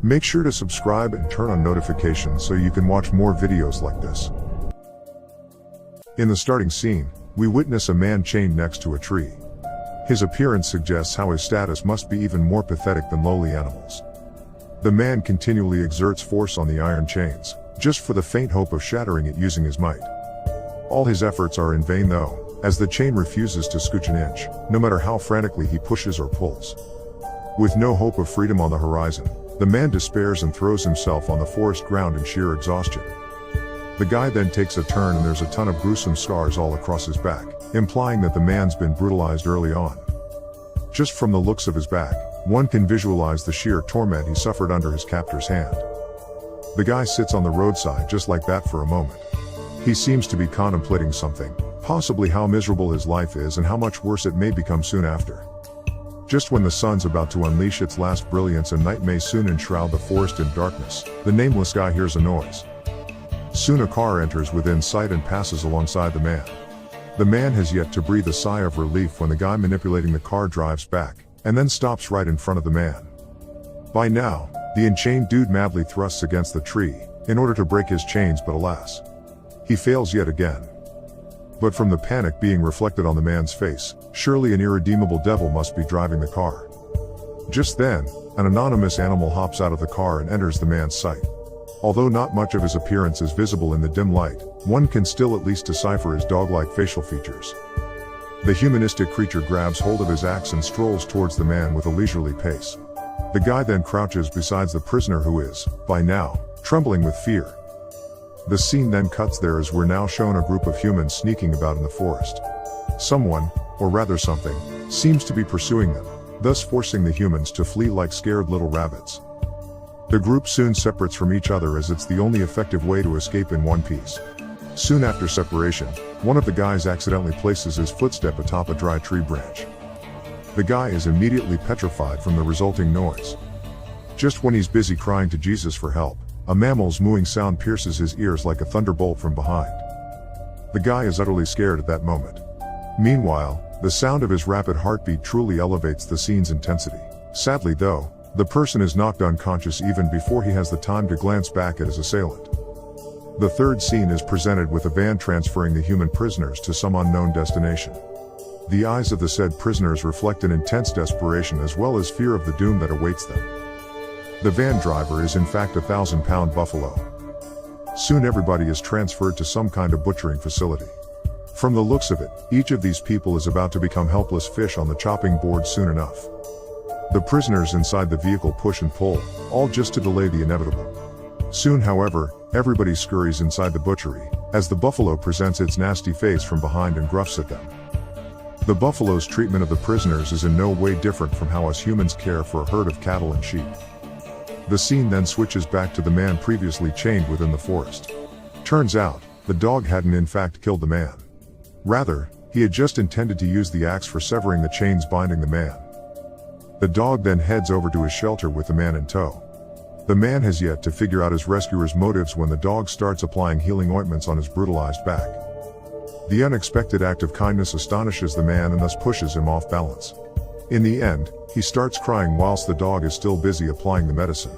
Make sure to subscribe and turn on notifications so you can watch more videos like this. In the starting scene, we witness a man chained next to a tree. His appearance suggests how his status must be even more pathetic than lowly animals. The man continually exerts force on the iron chains, just for the faint hope of shattering it using his might. All his efforts are in vain though, as the chain refuses to scooch an inch, no matter how frantically he pushes or pulls. With no hope of freedom on the horizon, the man despairs and throws himself on the forest ground in sheer exhaustion. The guy then takes a turn and there's a ton of gruesome scars all across his back, implying that the man's been brutalized early on. Just from the looks of his back, one can visualize the sheer torment he suffered under his captor's hand. The guy sits on the roadside just like that for a moment. He seems to be contemplating something, possibly how miserable his life is and how much worse it may become soon after. Just when the sun's about to unleash its last brilliance and night may soon enshroud the forest in darkness, the nameless guy hears a noise. Soon a car enters within sight and passes alongside the man. The man has yet to breathe a sigh of relief when the guy manipulating the car drives back, and then stops right in front of the man. By now, the enchained dude madly thrusts against the tree, in order to break his chains, but alas, he fails yet again. But from the panic being reflected on the man's face, surely an irredeemable devil must be driving the car. Just then, an anonymous animal hops out of the car and enters the man's sight. Although not much of his appearance is visible in the dim light, one can still at least decipher his dog-like facial features. The humanistic creature grabs hold of his axe and strolls towards the man with a leisurely pace. The guy then crouches beside the prisoner who is, by now, trembling with fear. The scene then cuts there as we're now shown a group of humans sneaking about in the forest. Someone, or rather something, seems to be pursuing them, thus forcing the humans to flee like scared little rabbits. The group soon separates from each other as it's the only effective way to escape in one piece. Soon after separation, one of the guys accidentally places his footstep atop a dry tree branch. The guy is immediately petrified from the resulting noise. Just when he's busy crying to Jesus for help, a mammal's mooing sound pierces his ears like a thunderbolt from behind. The guy is utterly scared at that moment. Meanwhile, the sound of his rapid heartbeat truly elevates the scene's intensity. Sadly though, the person is knocked unconscious even before he has the time to glance back at his assailant. The third scene is presented with a van transferring the human prisoners to some unknown destination. The eyes of the said prisoners reflect an intense desperation as well as fear of the doom that awaits them. The van driver is in fact a 1,000-pound buffalo. Soon everybody is transferred to some kind of butchering facility. From the looks of it, each of these people is about to become helpless fish on the chopping board soon enough. The prisoners inside the vehicle push and pull, all just to delay the inevitable. Soon however, everybody scurries inside the butchery, as the buffalo presents its nasty face from behind and gruffs at them. The buffalo's treatment of the prisoners is in no way different from how us humans care for a herd of cattle and sheep. The scene then switches back to the man previously chained within the forest. Turns out, the dog hadn't in fact killed the man. Rather, he had just intended to use the axe for severing the chains binding the man. The dog then heads over to his shelter with the man in tow. The man has yet to figure out his rescuer's motives when the dog starts applying healing ointments on his brutalized back. The unexpected act of kindness astonishes the man and thus pushes him off balance. In the end, he starts crying whilst the dog is still busy applying the medicine.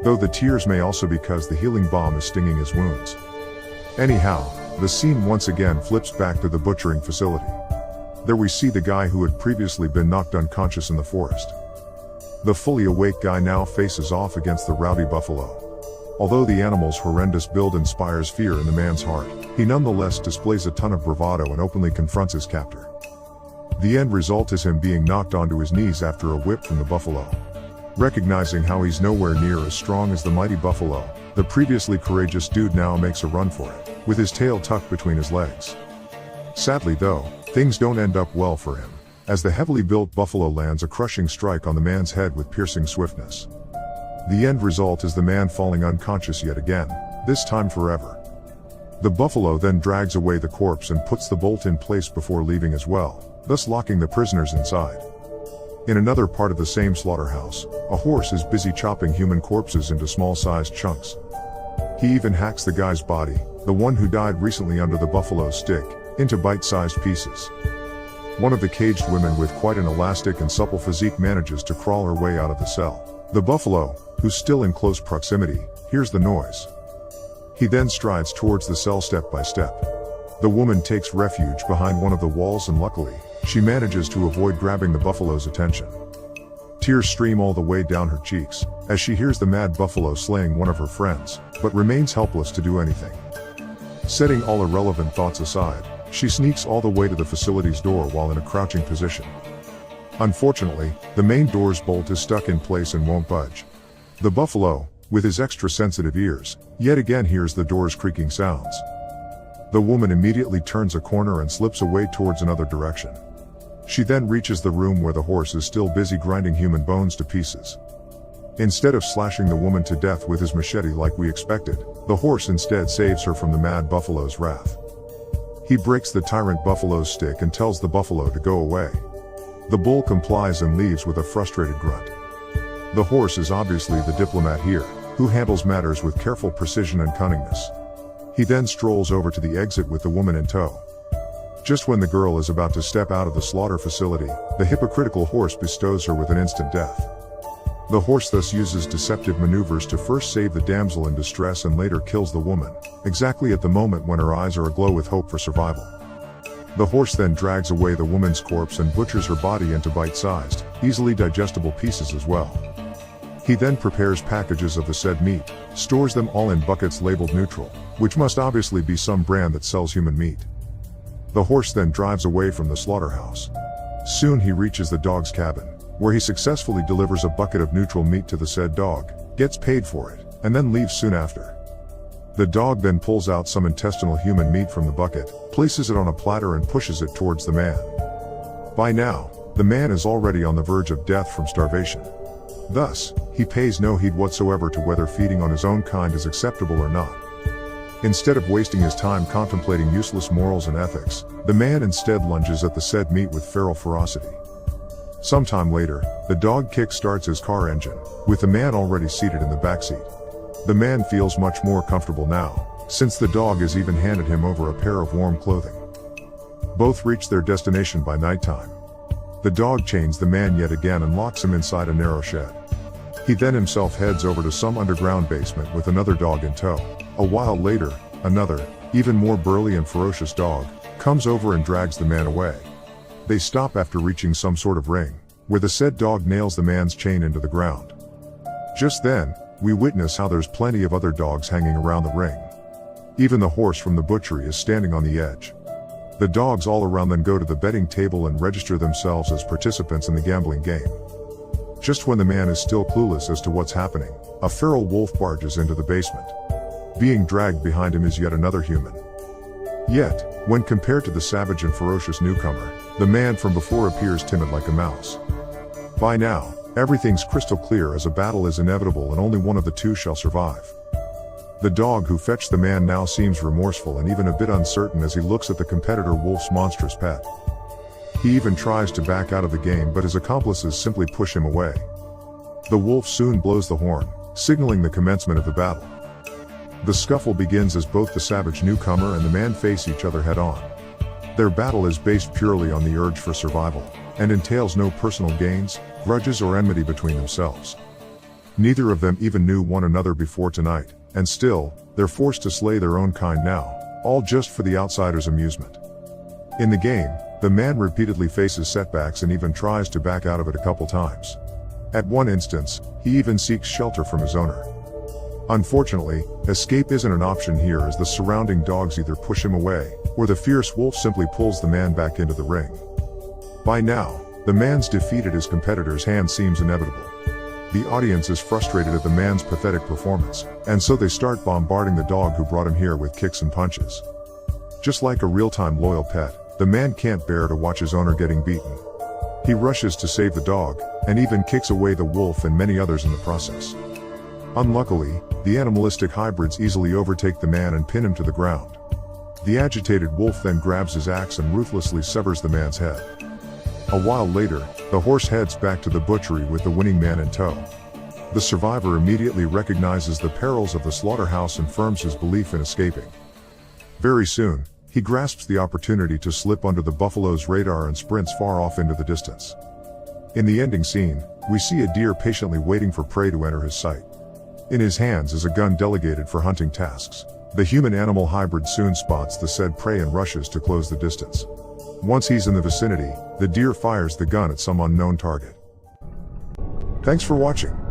Though the tears may also be because the healing balm is stinging his wounds. Anyhow, the scene once again flips back to the butchering facility. There we see the guy who had previously been knocked unconscious in the forest. The fully awake guy now faces off against the rowdy buffalo. Although the animal's horrendous build inspires fear in the man's heart, he nonetheless displays a ton of bravado and openly confronts his captor. The end result is him being knocked onto his knees after a whip from the buffalo. Recognizing how he's nowhere near as strong as the mighty buffalo, the previously courageous dude now makes a run for it, with his tail tucked between his legs. Sadly though, things don't end up well for him, as the heavily built buffalo lands a crushing strike on the man's head with piercing swiftness. The end result is the man falling unconscious yet again, this time forever. The buffalo then drags away the corpse and puts the bolt in place before leaving as well, thus locking the prisoners inside. In another part of the same slaughterhouse, a horse is busy chopping human corpses into small-sized chunks. He even hacks the guy's body, the one who died recently under the buffalo's stick, into bite-sized pieces. One of the caged women with quite an elastic and supple physique manages to crawl her way out of the cell. The buffalo, who's still in close proximity, hears the noise. He then strides towards the cell step by step. The woman takes refuge behind one of the walls and luckily, she manages to avoid grabbing the buffalo's attention. Tears stream all the way down her cheeks, as she hears the mad buffalo slaying one of her friends, but remains helpless to do anything. Setting all irrelevant thoughts aside, she sneaks all the way to the facility's door while in a crouching position. Unfortunately, the main door's bolt is stuck in place and won't budge. The buffalo, with his extra sensitive ears, yet again hears the door's creaking sounds. The woman immediately turns a corner and slips away towards another direction. She then reaches the room where the horse is still busy grinding human bones to pieces. Instead of slashing the woman to death with his machete like we expected, the horse instead saves her from the mad buffalo's wrath. He breaks the tyrant buffalo's stick and tells the buffalo to go away. The bull complies and leaves with a frustrated grunt. The horse is obviously the diplomat here, who handles matters with careful precision and cunningness. He then strolls over to the exit with the woman in tow. Just when the girl is about to step out of the slaughter facility, the hypocritical horse bestows her with an instant death. The horse thus uses deceptive maneuvers to first save the damsel in distress and later kills the woman, exactly at the moment when her eyes are aglow with hope for survival. The horse then drags away the woman's corpse and butchers her body into bite-sized, easily digestible pieces as well. He then prepares packages of the said meat, stores them all in buckets labeled neutral, which must obviously be some brand that sells human meat. The horse then drives away from the slaughterhouse. Soon he reaches the dog's cabin, where he successfully delivers a bucket of neutral meat to the said dog, gets paid for it, and then leaves soon after. The dog then pulls out some intestinal human meat from the bucket, places it on a platter and pushes it towards the man. By now, the man is already on the verge of death from starvation. Thus, he pays no heed whatsoever to whether feeding on his own kind is acceptable or not. Instead of wasting his time contemplating useless morals and ethics, the man instead lunges at the said meat with feral ferocity. Sometime later, the dog kick-starts his car engine, with the man already seated in the backseat. The man feels much more comfortable now, since the dog has even handed him over a pair of warm clothing. Both reach their destination by nighttime. The dog chains the man yet again and locks him inside a narrow shed. He then himself heads over to some underground basement with another dog in tow. A while later, another, even more burly and ferocious dog, comes over and drags the man away. They stop after reaching some sort of ring, where the said dog nails the man's chain into the ground. Just then, we witness how there's plenty of other dogs hanging around the ring. Even the horse from the butchery is standing on the edge. The dogs all around then go to the betting table and register themselves as participants in the gambling game. Just when the man is still clueless as to what's happening, a feral wolf barges into the basement. Being dragged behind him is yet another human. Yet, when compared to the savage and ferocious newcomer, the man from before appears timid like a mouse. By now, everything's crystal clear as a battle is inevitable and only one of the two shall survive. The dog who fetched the man now seems remorseful and even a bit uncertain as he looks at the competitor wolf's monstrous pet. He even tries to back out of the game, but his accomplices simply push him away. The wolf soon blows the horn, signaling the commencement of the battle. The scuffle begins as both the savage newcomer and the man face each other head-on. Their battle is based purely on the urge for survival, and entails no personal gains, grudges or enmity between themselves. Neither of them even knew one another before tonight, and still, they're forced to slay their own kind now, all just for the outsider's amusement. In the game, the man repeatedly faces setbacks and even tries to back out of it a couple times. At one instance, he even seeks shelter from his owner. Unfortunately, escape isn't an option here as the surrounding dogs either push him away, or the fierce wolf simply pulls the man back into the ring. By now, the man's defeat at his competitor's hand seems inevitable. The audience is frustrated at the man's pathetic performance, and so they start bombarding the dog who brought him here with kicks and punches. Just like a real-time loyal pet, the man can't bear to watch his owner getting beaten. He rushes to save the dog, and even kicks away the wolf and many others in the process. Unluckily, the animalistic hybrids easily overtake the man and pin him to the ground. The agitated wolf then grabs his axe and ruthlessly severs the man's head. A while later, the horse heads back to the butchery with the winning man in tow. The survivor immediately recognizes the perils of the slaughterhouse and firms his belief in escaping. Very soon, he grasps the opportunity to slip under the buffalo's radar and sprints far off into the distance. In the ending scene, we see a deer patiently waiting for prey to enter his sight. In his hands is a gun delegated for hunting tasks. The human-animal hybrid soon spots the said prey and rushes to close the distance. Once he's in the vicinity, the deer fires the gun at some unknown target. Thanks for watching.